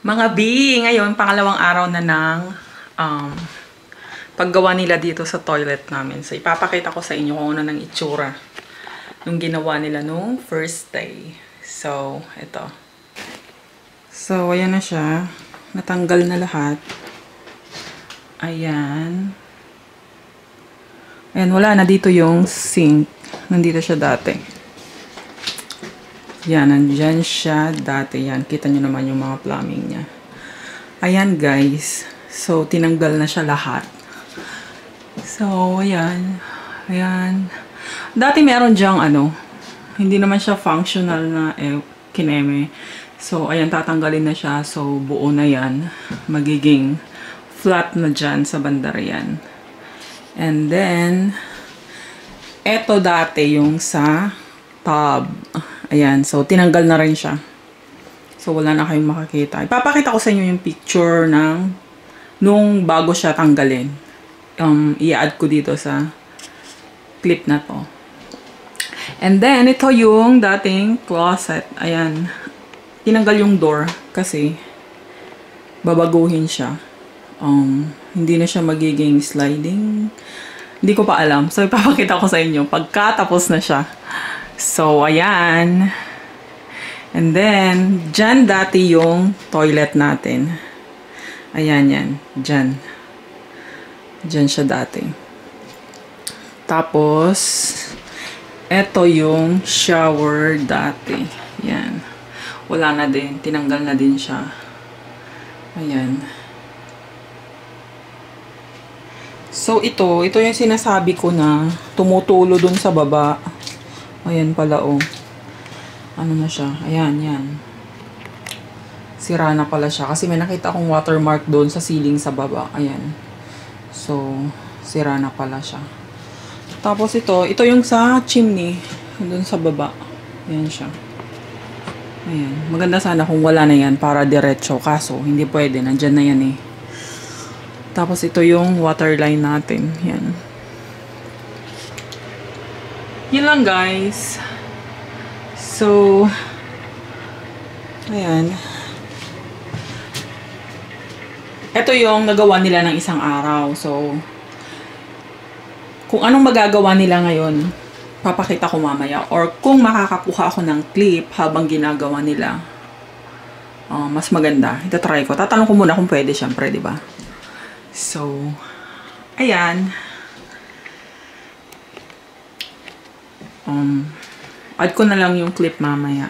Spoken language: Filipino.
Mga B, ngayon, pangalawang araw na ng paggawa nila dito sa toilet namin. So, ipapakita ko sa inyo kung ano ng itsura nung ginawa nila nung first day. So, ito. So, ayan na siya. Natanggal na lahat. Ayan. Ayan, wala na dito yung sink. Nandito siya dati. Yan, nandyan siya dati. Yan, kita nyo naman yung mga plumbing niya. Ayan, guys. So, tinanggal na siya lahat. So, ayan. Ayan. Dati meron dyang hindi naman siya functional na kineme. So, ayan, tatanggalin na siya. So, buo na yan. Magiging flat na dyan sa bandar yan. And then, eto dati yung sa tub. Ayan, so tinanggal na rin siya. So wala na kayong makakita. Ipapakita ko sa inyo yung picture ng nung bago siya tanggalin. I-add ko dito sa clip na to. And then, ito yung dating closet. Ayan. Tinanggal yung door kasi babaguhin siya. Hindi na siya magiging sliding. Hindi ko pa alam. So, ipapakita ko sa inyo pagkatapos na siya. So, ayan. And then, dyan dati yung toilet natin. Ayan, yan. Dyan. Dyan siya dati. Tapos, eto yung shower dati. Yan. Wala na din. Tinanggal na din siya. Ayan. So, ito yung sinasabi ko na tumutulo dun sa baba. Ayan pala, oh. Ano na siya? Ayan, yan. Sira na pala siya. Kasi may nakita akong watermark doon sa ceiling sa baba. Ayan. So, sira na pala siya. Tapos ito yung sa chimney. Doon sa baba. Ayan siya. Ayan. Maganda sana kung wala na yan para diretso. Kaso, hindi pwede. Nandyan na yan eh. Tapos ito yung water line natin. Yan. Yun lang, guys. So, ayan. Ito yung nagawa nila ng isang araw. So, kung anong magagawa nila ngayon, papakita ko mamaya. Or kung makakakuha ako ng clip habang ginagawa nila, mas maganda. Itatry ko. Tatanong ko muna kung pwede, syempre, di ba? So, ayan. Add ko na lang yung clip mamaya.